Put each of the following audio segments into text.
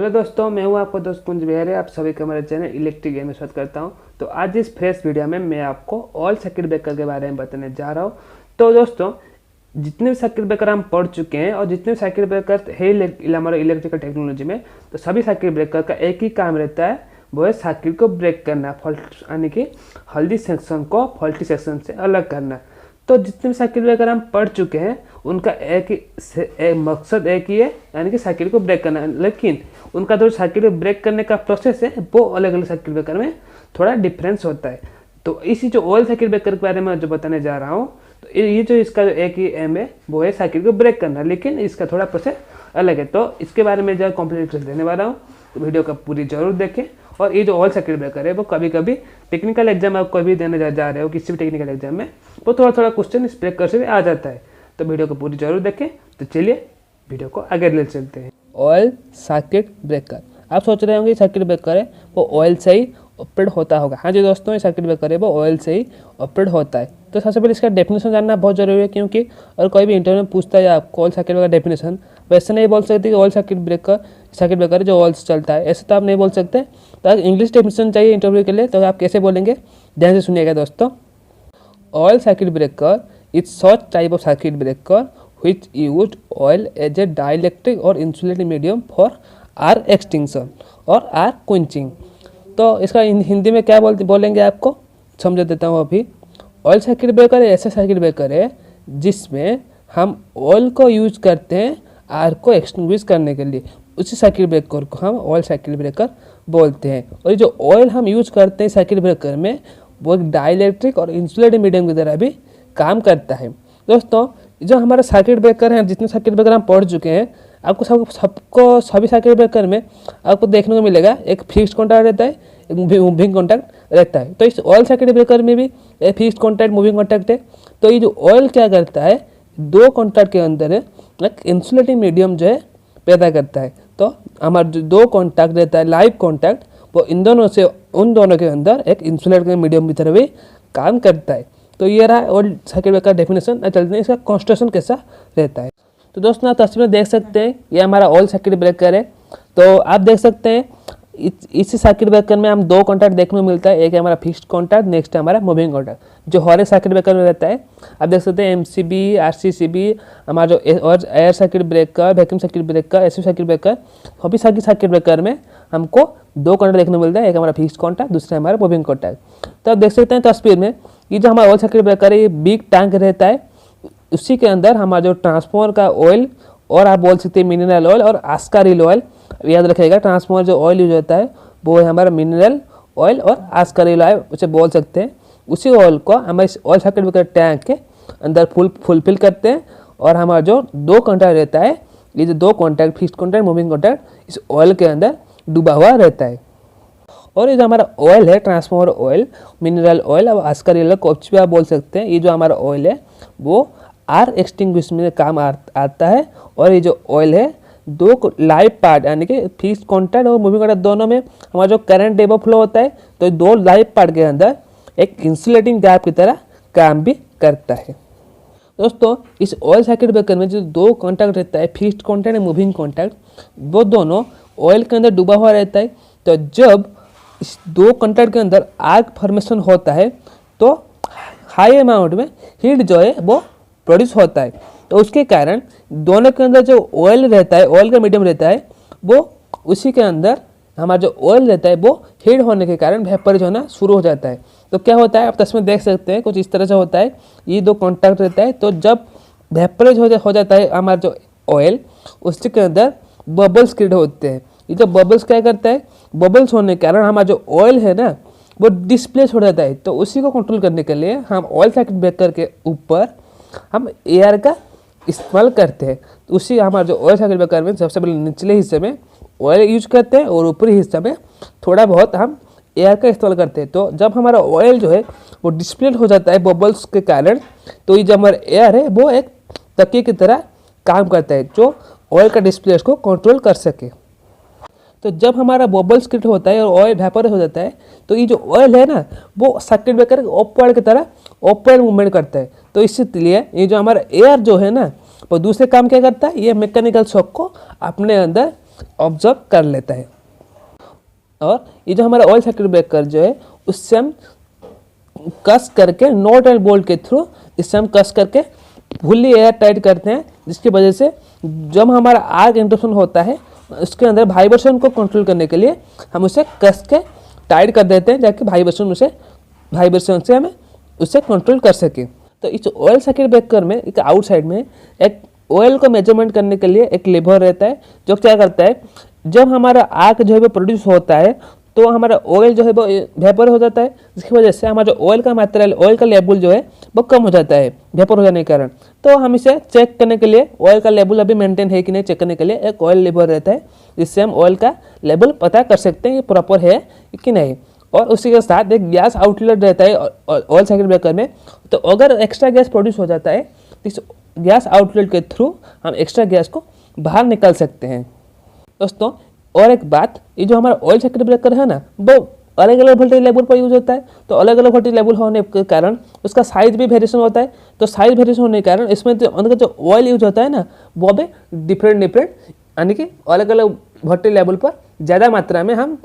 Hello दोस्तों, मैं हूं आपका दोस्त कुंज बेहरे। आप सभी का हमारे चैनल इलेक्ट्रिक गेम में स्वागत करता हूं। तो आज इस फ्रेश वीडियो में मैं आपको ऑल सर्किट ब्रेकर के बारे में बताने जा रहा हूं। तो दोस्तों, जितने भी सर्किट ब्रेकर हम पढ़ चुके हैं और जितने भी सर्किट ब्रेकर है हमारे इलेक्ट्रिकल टेक्नोलॉजी में, तो सभी सर्किट ब्रेकर का एक ही काम रहता है, वो है सर्किट को ब्रेक करना, फॉल्ट यानी कि हेल्दी सेक्शन को फॉल्टी सेक्शन से अलग करना। तो जितने भी सर्किट ब्रेकर हम पढ़ चुके हैं उनका एक मकसद एक ही है, यानी कि सर्किट को ब्रेक करना। लेकिन उनका जो सर्किट को ब्रेक करने का प्रोसेस है वो अलग अलग सर्किट ब्रेकर में थोड़ा डिफरेंस होता है। तो इसी जो ऑयल सर्किट ब्रेकर के बारे में जो बताने जा रहा हूँ, तो ये जो इसका जो एक ही एम है वो है सर्किट को ब्रेक करना, लेकिन इसका थोड़ा प्रोसेस अलग है। तो इसके बारे में जो कंप्लीट डिटेल्स देने वाला हूँ, तो वीडियो का पूरी जरूर देखें। और ये जो ऑयल सर्किट ब्रेकर है वो कभी कभी टेक्निकल एग्जाम आप कोई भी देने जा रहे हो, किसी भी टेक्निकल एग्जाम में, वो थोड़ा थोड़ा क्वेश्चन इस ब्रेकर से भी आ जाता है। तो वीडियो को पूरी जरूर देखें। तो चलिए वीडियो को आगे ले चलते हैं। ऑयल सर्किट ब्रेकर, आप सोच रहे होंगे सर्किट ब्रेकर है वो ऑयल से ही ऑपरेट होता होगा। हाँ जी दोस्तों, ये सर्किट ब्रेकर है वो ऑयल से ही ऑपरेट होता है। तो सबसे पहले इसका डेफिनेशन जानना बहुत जरूरी है, क्योंकि और कोई भी इंटरव्यू में पूछता है आपको ऑयल सर्किट ब्रेकर डेफिनेशन, वैसे नहीं बोल सकते कि ऑयल सर्किट ब्रेकर है जो ऑयल से चलता है, ऐसे तो आप नहीं बोल सकते। तो अगर इंग्लिश डेफिनेशन चाहिए इंटरव्यू के लिए तो आप कैसे बोलेंगे, ध्यान से सुनिएगा दोस्तों। Oil circuit breaker is such type of circuit breaker which used oil as a dielectric or insulating medium for R extinction और R quenching। तो इसका हिंदी में क्या बोलेंगे आपको समझा देता हूँ अभी। ऑयल सर्किट ब्रेकर ऐसा सर्किट ब्रेकर है जिसमें हम ऑयल को यूज करते हैं आर को एक्सटिंग्विश करने के लिए, उसी सर्किट ब्रेकर को हम ऑयल सर्किट ब्रेकर बोलते हैं। और ये जो ऑयल हम यूज करते हैं सर्किट ब्रेकर में, वो एक डाइलेक्ट्रिक और इंसुलेटिंग मीडियम की तरह भी काम करता है। दोस्तों, जो हमारा सर्किट ब्रेकर हैं, जितने सर्किट ब्रेकर हम पढ़ चुके हैं, आपको सबको सभी सर्किट ब्रेकर में आपको देखने को मिलेगा एक फिक्स्ड कॉन्टैक्ट रहता है, एक मूविंग कॉन्टैक्ट रहता है। तो इस ऑयल सर्किट ब्रेकर में भी एक फिक्स्ड कॉन्टैक्ट मूविंग कॉन्टैक्ट है। तो ये जो ऑयल क्या करता है, दो कॉन्टैक्ट के अंदर है एक इंसुलेटिंग मीडियम जो है पैदा करता है। तो हमारा जो दो कॉन्टैक्ट रहता है लाइव कॉन्टैक्ट, वो इन दोनों से उन दोनों के अंदर एक इंसुलेटिंग मीडियम की तरह भी काम करता है। तो ये रहा ऑयल सर्किट ब्रेकर का डेफिनेशन। चलते हैं इसका कंस्ट्रक्शन कैसा रहता है। तो दोस्तों, आप तस्वीर में देख सकते हैं ये हमारा ऑयल सर्किट ब्रेकर है। तो आप देख सकते हैं इसी सर्किट ब्रेकर में हम दो कॉन्टैक्ट देखने को मिलता है, एक है हमारा फिक्स्ड कॉन्टैक्ट, नेक्स्ट है हमारा मूविंग कॉन्टैक्ट, जो हर एक सर्किट ब्रेकर में रहता है। आप देख सकते हैं MCB, RCCB, हमारा जो air circuit breaker, vacuum circuit breaker, AC circuit breaker, सभी सर्किट ब्रेकर में हमको दो कॉन्टैक्ट देखने को मिलता है, एक हमारा फिक्स्ड कॉन्टैक्ट, दूसरा हमारा मूविंग कॉन्टैक्ट। तो आप देख सकते हैं तस्वीर में ये जो हमारा ऑयल सर्किट ब्रेकर है, ये बिग टैंक रहता है, उसी के अंदर हमारा जो ट्रांसफॉर्मर का ऑयल, और आप बोल सकते हैं मिनरल ऑयल और आस्कारिल ऑयल, याद रखिएगा ट्रांसफॉर्मर जो ऑयल यूज होता है वो है हमारा मिनरल ऑयल और आस्कारिल ऑयल उसे बोल सकते हैं। उसी ऑयल को हम इस ऑयल सर्किट ब्रेकर टैंक के अंदर फुलफिल करते हैं, और हमारा जो दो कॉन्टैक्ट रहता है, ये जो दो contact fixed contact moving contact, इस ऑयल के अंदर डूबा हुआ रहता है। और ये जो हमारा ऑयल है, ट्रांसफॉर्मर ऑयल, मिनरल ऑयल और आस्कारिल ऑयल, कुछ भी आप बोल सकते हैं, ये जो हमारा ऑयल है वो आर एक्सटिंग्विश में काम आता है। और ये जो ऑयल है दो लाइव पार्ट यानी कि फिक्स्ड कॉन्टैक्ट और मूविंग कॉन्टैक्ट दोनों में हमारा जो करंट एबो फ्लो होता है, तो दो लाइव पार्ट के अंदर एक इंसुलेटिंग गैप की तरह काम भी करता है। दोस्तों, इस ऑयल सर्किट ब्रेकर में जो दो कॉन्टैक्ट रहता है, फिक्स्ड कॉन्टैक्ट और मूविंग कॉन्टैक्ट, वो दोनों ऑयल के अंदर डूबा हुआ रहता है। तो जब इस दो कॉन्टैक्ट के अंदर आग फॉर्मेशन होता है तो हाई अमाउंट में हीट जो है वो प्रोड्यूस होता है। तो उसके कारण दोनों के अंदर जो ऑयल रहता है, ऑयल का मीडियम रहता है, वो उसी के अंदर हमारा जो ऑयल रहता है वो हीट होने के कारण वेपराइज होना शुरू हो जाता है। तो क्या होता है, आप तस्वीर देख सकते हैं, कुछ इस तरह से होता है। ये दो कॉन्टैक्ट रहता है, तो जब वेपराइज हो जाता है हमारा जो ऑयल, उसके अंदर बबल्स क्रिएट होते हैं। ये जो बबल्स क्या करता है, बबल्स होने के कारण हमारा जो ऑयल है ना वो डिस्प्लेस हो जाता है। तो उसी को कंट्रोल करने के लिए हम ऑयल सर्किट ब्रेकर के ऊपर हम एयर का इस्तेमाल करते हैं। तो उसी हमारा जो ऑयल सर्किट ब्रेकर में सबसे पहले निचले हिस्से में ऑयल यूज करते हैं और ऊपरी हिस्से में थोड़ा बहुत हम एयर का इस्तेमाल करते हैं। तो जब हमारा ऑयल जो है वो डिस्प्लेस हो जाता है बबल्स के कारण, तो ये जो हमारा एयर है वो एक तकिए की तरह काम करता है जो ऑयल का डिस्प्लेस को कंट्रोल कर सके। तो जब हमारा बबल्स क्रिएट होता है और ऑयल वेपर हो जाता है, तो ये जो ऑयल है ना वो सर्किट ब्रेकर अपवर्ड की तरह अपवर्ड मूवमेंट करता है। तो इसलिए ये जो हमारा एयर जो है ना वो दूसरे काम क्या करता है, ये मैकेनिकल शॉक को अपने अंदर ऑब्जर्व कर लेता है। और ये जो हमारा ऑयल सर्किट ब्रेकर जो है उससे हम कस करके नॉट एंड बोल्ट के थ्रू इससे हम कस करके फुल्ली एयर टाइट करते हैं, जिसकी वजह से जब हमारा आर्क इंटरप्शन होता है उसके अंदर वाइब्रेशन को कंट्रोल करने के लिए हम उसे कस के टाइट कर देते हैं, ताकि वाइब्रेशन से हमें उसे कंट्रोल कर सके। तो इस ऑयल सर्किट ब्रेकर में एक आउटसाइड में एक ऑयल को मेजरमेंट करने के लिए एक लीवर रहता है, जो क्या करता है, जब हमारा आर्क जो है वो प्रोड्यूस होता है तो हमारा ऑयल जो है वो वेपर हो जाता है, जिसकी वजह से हमारा जो ऑयल का मात्रा ऑयल का लेवल जो है वो कम हो जाता है वेपर हो जाने के कारण। तो हम इसे चेक करने के लिए ऑयल का लेवल अभी मेंटेन है कि नहीं चेक करने के लिए एक ऑयल लेवल रहता है, जिससे हम ऑयल का लेवल पता कर सकते हैं कि प्रॉपर है कि नहीं। और उसी के साथ एक गैस आउटलेट रहता है ऑयल सर्किट ब्रेकर में। तो अगर एक्स्ट्रा गैस प्रोड्यूस हो जाता है तो इस गैस आउटलेट के थ्रू हम एक्स्ट्रा गैस को बाहर निकाल सकते हैं। दोस्तों और एक बात, ये जो हमारा ऑयल सर्किट ब्रेकर है ना वो अलग अलग वोल्टेज लेवल पर यूज होता है। तो अलग अलग वोल्टेज लेवल होने के कारण उसका साइज भी वेरिएशन होता है। तो साइज वेरिएशन होने के कारण इसमें जो अंदर जो ऑयल यूज होता है ना वो भी डिफरेंट यानी कि अलग अलग वोल्टेज लेवल पर ज़्यादा मात्रा में हम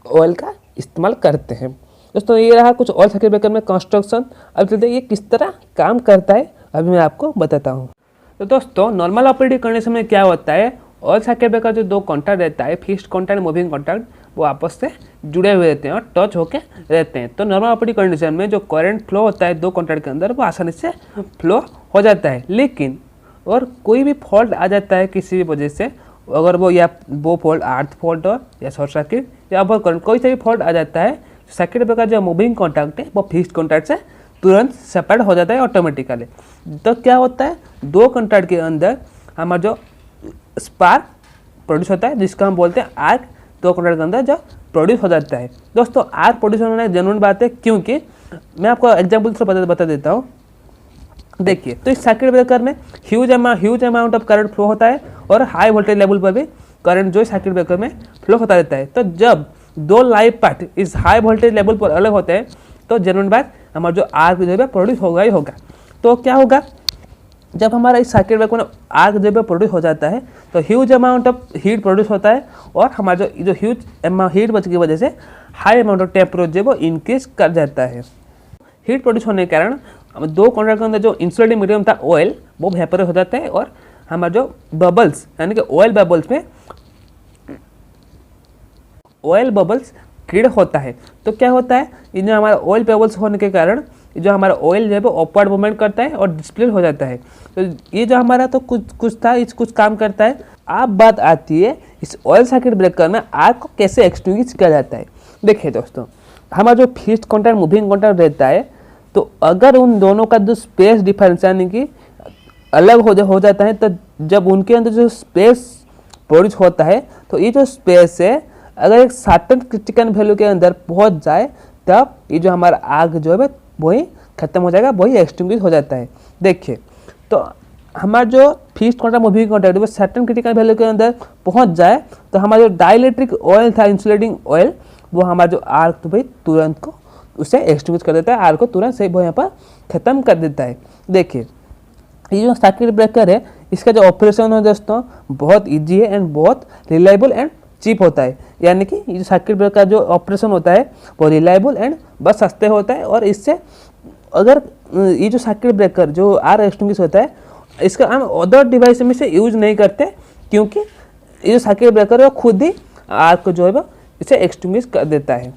ऑयल का इस्तेमाल करते हैं। दोस्तों ये रहा कुछ ऑयल सर्किट ब्रेकर में कंस्ट्रक्शन। अब चलते ये किस तरह काम करता है अभी मैं आपको बताता हूँ। तो दोस्तों नॉर्मल ऑपरेटिंग कंडीशन में क्या होता है, ऑयल सर्किट ब्रेकर जो दो कॉन्टैक्ट रहता है, फिक्स्ड कॉन्टैक्ट मूविंग कॉन्टैक्ट, वो आपस से जुड़े हुए रहते हैं और टच होके रहते हैं। तो नॉर्मल ऑपरेटिंग कंडीशन में जो करंट फ्लो होता है दो कॉन्टैक्ट के अंदर वो आसानी से फ्लो हो जाता है। लेकिन और कोई भी फॉल्ट आ जाता है किसी भी वजह से, अगर वो फॉल्ट अर्थ फॉल्ट हो या शॉर्ट सर्किट या ओवर करंट कोई सा भी फॉल्ट आ जाता है, सर्किट ब्रेकर जो मूविंग कॉन्टैक्ट है वो फिक्स्ड कॉन्टैक्ट से तुरंत सेपरेट हो जाता है ऑटोमेटिकली। तो क्या होता है, दो कॉन्टैक्ट के अंदर हमारा जो स्पार्क प्रोड्यूस होता है जिसका हम बोलते हैं आर्क, दो कॉन्टैक्ट के अंदर जो प्रोड्यूस हो जाता है। दोस्तों आर्क प्रोड्यूस होना एक जेन्युइन बात है, क्योंकि मैं आपको एग्जाम्पल से बता देता हूँ। देखिए तो इस सर्किट ब्रेकर में huge amount of current flow होता है और हाई वोल्टेज लेवल पर भी करंट जो सर्किट ब्रेकर में फ्लो होता रहता है। तो जब दो लाइव पार्ट इस हाई वोल्टेज लेवल पर अलग होते हैं तो जेन्युइन बात हमारा जो आर्क जो है प्रोड्यूस होगा ही होगा। तो क्या होगा, जब हमारा इस सर्किट ब्रेकर में आर्क जो है प्रोड्यूस हो जाता है तो huge amount of heat produce होता है और हमारा जो ह्यूज हीट बच की वजह से हाई अमाउंट ऑफ टेम्परेचर जो है वो इंक्रीज कर जाता है। हीट प्रोड्यूस होने के कारण दो कॉन्टैक्ट के अंदर जो इंसुलेटिंग मीडियम था ऑयल वो वेपर हो जाता है और हमारा जो बबल्स यानी कि ऑयल बबल्स क्रिएट होता है। तो क्या होता है, ये जो हमारा ऑयल बबल्स होने के कारण जो हमारा ऑयल जो है वो अपवर्ड मूवमेंट करता है और डिस्प्ले हो जाता है। तो ये जो हमारा तो कुछ काम करता है। अब बात आती है इस ऑयल सर्किट ब्रेकर में आर्क को कैसे एक्सटिंग्विश किया जाता है। देखिए दोस्तों हमारा जो फिक्स्ड कॉन्टैक्ट मूविंग कॉन्टैक्ट रहता है, तो अगर उन दोनों का जो स्पेस डिफरेंस यानी कि अलग हो जाता है, तो जब उनके अंदर जो स्पेस प्रोड्यूस होता है तो ये जो स्पेस है अगर एक सर्टेन क्रिटिकल वैल्यू के अंदर पहुंच जाए तब ये जो हमारा आग जो है वही खत्म हो जाएगा, वही एक्सटिंग्विश हो जाता है। देखिए तो हमारा जो फिक्स्ड कॉन्टैक्ट मूविंग कॉन्टैक्ट वो सर्टेन क्रिटिकल वैल्यू के अंदर पहुंच जाए तो हमारा जो डाइलेक्ट्रिक ऑयल था, इंसुलेटिंग ऑयल, वो हमारा जो आर्क तो भाई तुरंत को उसे एक्सटिंग्विश कर देता है, आर्क को तुरंत से वो यहाँ पर ख़त्म कर देता है। देखिए ये जो सर्किट ब्रेकर है इसका जो ऑपरेशन है दोस्तों बहुत ईजी है एंड बहुत रिलायबल एंड चीप होता है। यानी कि ये जो सर्किट ब्रेकर का जो ऑपरेशन होता है वो रिलायबल एंड बहुत सस्ते होता है। और इससे अगर ये जो सर्किट ब्रेकर जो आर्क एक्सटिंग्विश होता है इसका हम अदर डिवाइस में से यूज नहीं करते, क्योंकि ये जो सर्किट ब्रेकर है वो खुद ही आर्क को जो है वो इसे एक्सटिंग्विश कर देता है।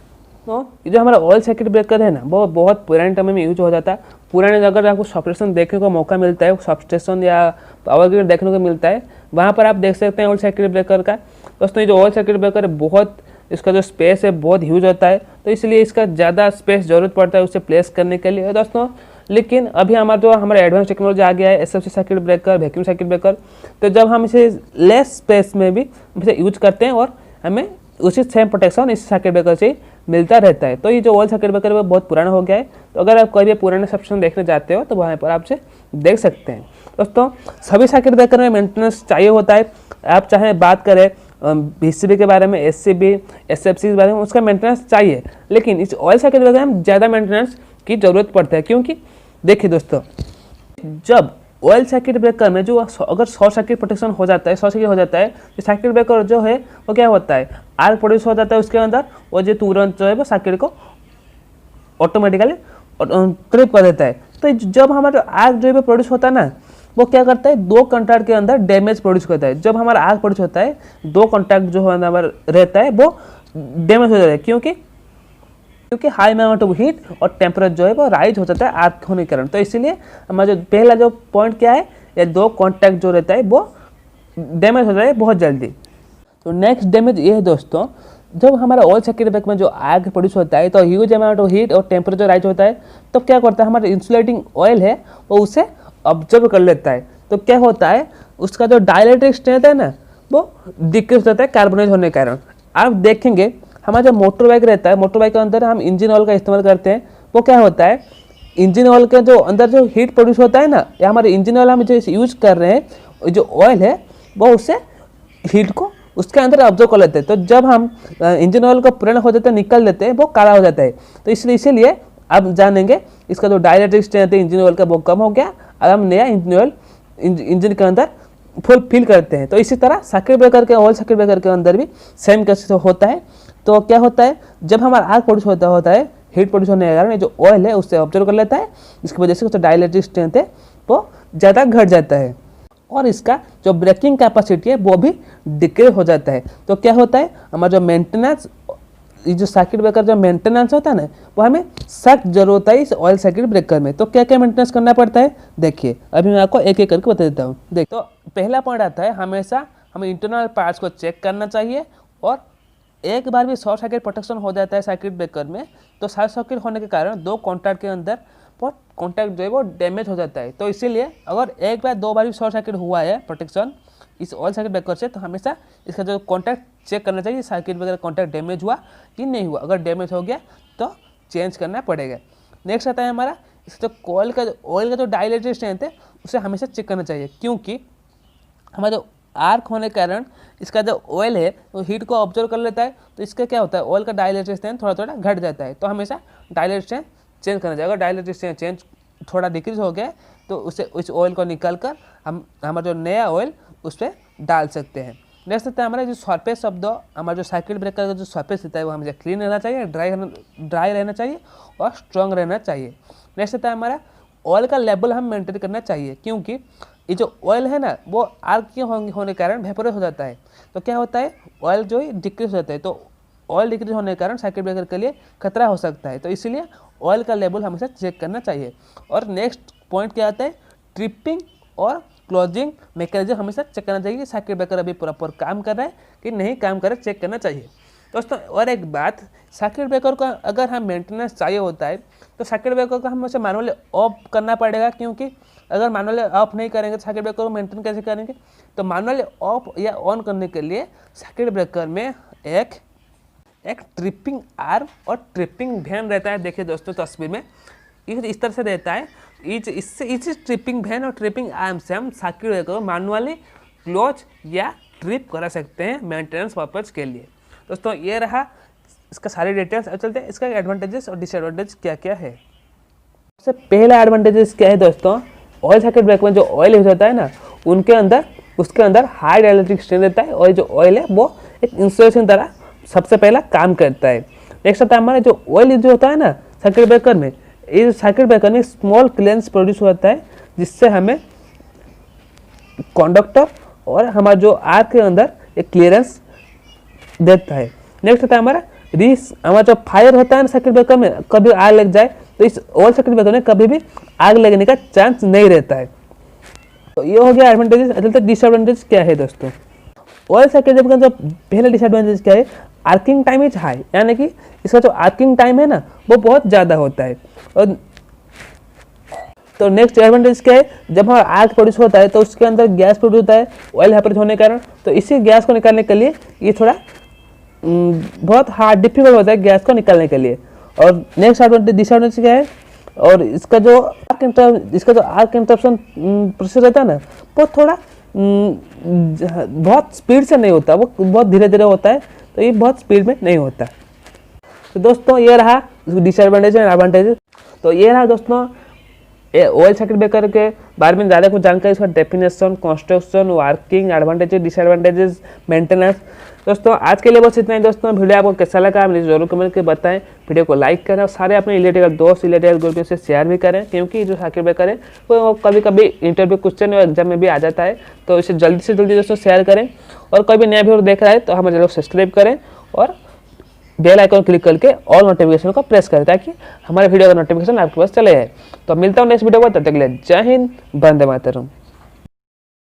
तो ये जो हमारा ऑयल सर्किट ब्रेकर है ना वो बहुत पुराने टाइम में यूज हो जाता है। पुराने अगर आपको सबस्टेशन देखने को मौका मिलता है, सबस्टेशन या पावर ग्रिड देखने को मिलता है, वहाँ पर आप देख सकते हैं ऑयल सर्किट ब्रेकर का। दोस्तों ये जो ऑयल सर्किट ब्रेकर है बहुत इसका जो स्पेस है बहुत ह्यूज होता है, तो इसलिए इसका ज़्यादा स्पेस ज़रूरत पड़ता है उसे प्लेस करने के लिए दोस्तों। लेकिन अभी हमारा एडवांस टेक्नोलॉजी आ गया है, SFC circuit breaker, vacuum circuit breaker, तो जब हम इसे लेस स्पेस में भी इसे यूज करते हैं और हमें उसी सेम प्रोटेक्शन इस सर्किट ब्रेकर से मिलता रहता है। तो ये जो ऑयल सर्किट ब्रेकर है वो बहुत पुराना हो गया है। तो अगर आप कभी पुराने सबस्टेशन देखने जाते हो तो वहाँ पर आप से देख सकते हैं। दोस्तों सभी सर्किट ब्रेकर में मेंटेनेंस चाहिए होता है। आप चाहे बात करें बीसीबी के बारे में, एससीबी, एसएफसी के बारे में, उसका मेंटेनेंस चाहिए। लेकिन इस ऑयल सर्किट ब्रेकर में ज़्यादा मेंटेनेंस की ज़रूरत पड़ता है, क्योंकि देखिए दोस्तों जब ऑयल सर्किट ब्रेकर में जो अगर शॉर्ट सर्किट प्रोटेक्शन हो जाता है, शॉर्ट सर्किट हो जाता है, तो सर्किट ब्रेकर जो है वो क्या होता है, आर्क प्रोड्यूस हो जाता है उसके अंदर, और जो तुरंत जो है वो सर्किट को ऑटोमेटिकली ट्रिप कर देता है। तो जब हमारा आर्क जो है प्रोड्यूस होता है ना, वो क्या करता है, दो कॉन्टैक्ट के अंदर डैमेज प्रोड्यूस करता है। जब हमारा आर्क प्रोड्यूस होता है, दो कॉन्टैक्ट जो हमारा रहता है वो डैमेज हो जाता है, क्योंकि हाई अमाउंट ऑफ हीट और टेम्परेचर जो है वो राइज हो जाता है आर्क होने के कारण। तो इसीलिए हमारा जो पहला जो पॉइंट क्या है, या दो कॉन्टैक्ट जो रहता है वो डैमेज हो जाता है बहुत जल्दी। तो नेक्स्ट डैमेज ये है दोस्तों, जब हमारा ऑयल सर्किट ब्रेकर में जो आग प्रोड्यूस होता है तो ह्यूज अमाउंट ऑफ हीट और टेम्परेचर राइज होता है, तो क्या करता है, हमारा इंसुलेटिंग ऑयल है वो उसे ऑब्जर्व कर लेता है। तो क्या होता है, उसका जो डाइलेक्ट्रिक स्ट्रेंथ है ना वो डिक्रीज होता है कार्बोनाइज होने के कारण। आप देखेंगे हमारा जो मोटर बाइक रहता है, मोटर बाइक के अंदर हम इंजन ऑयल का इस्तेमाल करते हैं, वो क्या होता है, इंजन ऑयल के जो अंदर जो हीट प्रोड्यूस होता है ना, या हमारे इंजन ऑयल हम जो यूज कर रहे हैं, जो ऑयल है वो उससे हीट को उसके अंदर ऑब्जर्व कर लेते हैं। तो जब हम इंजन ऑयल को पुराना हो जाता है, निकल देते हैं, वो काला हो जाता है। तो इसीलिए आप जानेंगे इसका जो डाइलेक्ट्रिक स्ट्रेंथ है इंजन ऑयल का वो कम हो गया, अब हम नया इंजन ऑयल इंजन के अंदर फुल फिल करते हैं। तो इसी तरह सर्किट ब्रेकर के, ऑयल सर्किट ब्रेकर के अंदर भी सेम कैसे होता है। तो क्या होता है, जब हमारा आग प्रोड्यूस होता है, हीट प्रोड्यूस होने के कारण जो ऑयल है उससे ऑब्जर्व कर लेता है, जिसकी वजह से उसका डाइलेक्ट्रिक स्ट्रेंथ है वो ज़्यादा घट जाता है, और इसका जो ब्रेकिंग कैपेसिटी है वो भी डिक्रीज हो जाता है। तो क्या होता है, हमारा जो मेंटेनेंस, ये जो सर्किट ब्रेकर जो मेंटेनेंस होता है ना, वो हमें सख्त जरूरत है इस ऑयल सर्किट ब्रेकर में। तो क्या क्या मेंटेनेंस करना पड़ता है, देखिए अभी मैं आपको एक एक करके बता देता हूँ। देख, तो पहला पॉइंट आता है, हमेशा हमें इंटरनल पार्ट्स को चेक करना चाहिए, और एक बार भी शॉर्ट सर्किट प्रोटेक्शन हो जाता है सर्किट ब्रेकर में, तो शॉर्ट सर्किट होने के कारण दो कॉन्टैक्ट के अंदर वो कॉन्टैक्ट जो है वो डैमेज हो जाता है। तो इसीलिए अगर एक बार दो बार भी शॉर्ट सर्किट हुआ है प्रोटेक्शन इस ऑयल सर्किट ब्रेकर से, तो हमेशा इसका जो कॉन्टैक्ट चेक करना चाहिए, सर्किट ब्रेकर कॉन्टैक्ट डैमेज हुआ कि नहीं हुआ। अगर डैमेज हो गया तो चेंज करना पड़ेगा। नेक्स्ट आता है हमारा, इसका जो ऑयल का जो डाइलेक्ट्रिक स्ट्रेंथ है उसे हमेशा चेक करना चाहिए, क्योंकि हमारा जो आर्क होने के कारण इसका जो ऑयल है वो हीट को ऑब्जर्व कर लेता है। तो इसका क्या होता है, ऑयल का डाइलेक्ट्रिक स्ट्रेंथ थोड़ा थोड़ा घट जाता है। तो हमेशा डाइलेक्ट्रिक स्ट्रेंथ चेंज करना चाहिए। अगर डाइलेक्ट्रिक स्ट्रेंथ चेंज थोड़ा डिक्रीज हो गया तो उसे उस ऑयल को निकाल कर हम हमारा जो नया ऑयल उस पर डाल सकते हैं। नेक्स्ट आता है हमारा जो सरफेस शब्द, हमारा जो सर्किट ब्रेकर का जो सरफेस रहता है वो हमेशा क्लीन रहना चाहिए, ड्राई रहना चाहिए और स्ट्रॉन्ग रहना चाहिए। नेक्स्ट आता है हमारा ऑयल का लेवल हम मेंटेन करना चाहिए, क्योंकि ये जो ऑयल है ना वो आर्क के होने के कारण वेपोराइज हो जाता है। तो क्या होता है, ऑयल जो है डिक्रीज हो जाता है। तो ऑयल डिक्रीज होने के कारण सर्किट ब्रेकर के लिए खतरा हो सकता है। तो इसीलिए ऑयल का लेवल हमेशा चेक करना चाहिए। और नेक्स्ट पॉइंट क्या आता है, ट्रिपिंग और क्लोजिंग मैकेनिज्म हमेशा चेक करना चाहिए कि सर्किट ब्रेकर अभी प्रॉपर काम कर रहा है कि नहीं काम कर रहा है, चेक करना चाहिए दोस्तों। और एक बात, सर्किट ब्रेकर का अगर हम मेंटेनेंस चाहिए होता है तो सर्किट ब्रेकर का हमें मैनुअली ऑफ करना पड़ेगा, क्योंकि अगर मैनुअली ऑफ नहीं करेंगे तो सर्किट ब्रेकर को मेंटेन कैसे करेंगे। तो मैनुअली ऑफ या ऑन करने के लिए सर्किट ब्रेकर में एक ट्रिपिंग आर्म और ट्रिपिंग वैन रहता है। देखिए दोस्तों तस्वीर में इस तरह से रहता है। इस ट्रिपिंग वैन और ट्रिपिंग आर्म से हम सर्किट ब्रेकर को मैनुअली क्लोज या ट्रिप करा सकते हैं मेंटेनेंस पर्पज के लिए। दोस्तों ये रहा इसका सारी डिटेल्स। अब चलते हैं इसका एडवांटेजेस और डिसएडवांटेज क्या क्या है। सबसे पहला एडवांटेजेस क्या है दोस्तों, ऑयल सर्किट ब्रेकर में जो ऑयल यूज होता है ना उसके अंदर हाई डाइलेक्ट्रिक स्ट्रेंथ रहता है, और जो ऑयल है वो एक इंसुलेशन तरह सबसे पहला काम करता है। नेक्स्ट आता है हमारा जो ऑयल जो होता है ना सर्किट ब्रेकर में, इस सर्किट ब्रेकर में स्मॉल क्लियरेंस प्रोड्यूस होता है, जिससे हमें कंडक्टर और हमारा जो आर्क के अंदर एक क्लियरेंस देता है। नेक्स्ट आता है हमारा जो फायर होता है ना सर्किट ब्रेकर में, कभी आग लग जाए तो इस ऑयल सर्किट ब्रेकर में कभी भी आग लगने का चांस नहीं रहता है। तो ये हो गया एडवांटेजेस। चलते डिसएडवांटेज क्या है दोस्तों। ऑयल सर्किट ब्रेकर का जो पहला डिसएडवांटेज क्या है, आर्किंग टाइम इज हाई, यानी कि इसका जो आर्किंग टाइम है ना वो बहुत ज़्यादा होता है। और तो नेक्स्ट एडवांटेज क्या है, जब हमारा आग प्रोड्यूस होता है तो उसके अंदर गैस प्रोड्यूस होता है ऑयल वेपोराइज होने के कारण। तो इसी गैस को निकालने के लिए ये थोड़ा बहुत हार्ड डिफिकल्ट होता है गैस को निकालने के लिए। और नेक्स्ट एडवांटेज डिसएडवांटेज क्या है, और इसका जो आर्क इंटरप्शन प्रोसेस रहता है ना वो थोड़ा बहुत स्पीड से नहीं होता, वो बहुत धीरे धीरे होता है। तो ये बहुत स्पीड में नहीं होता। तो दोस्तों ये रहा डिसएडवांटेज एंड एडवांटेज। तो ये रहा दोस्तों ऑयल सर्किट ब्रेकर के बारे में ज़्यादा कुछ जानकारी, इसका definition, construction, working, advantages, disadvantages, maintenance. दोस्तों आज के लिए बस इतना ही। दोस्तों वीडियो आपको कैसा लगा मुझे जरूर कमेंट करके बताएं। वीडियो को लाइक करें और सारे अपने इलेक्ट्रिकल दोस्त, इलेक्ट्रिकल ग्रुप से शेयर भी करें, क्योंकि जो सर्किट ब्रेकर है वो कभी कभी इंटरव्यू क्वेश्चन और एग्जाम में भी आ जाता है। तो इसे जल्दी से जल्दी दोस्तों शेयर करें, और कोई भी नया वीडियो देख रहा है तो हमें जरूर सब्सक्राइब करें और बेल आइकन क्लिक करके ऑल नोटिफिकेशन को प्रेस करें, ताकि हमारे वीडियो का नोटिफिकेशन आपके पास चले जाए। तो मिलता हूँ नेक्स्ट वीडियो में, तब तक के लिए जय हिंद, वंदे मातरम।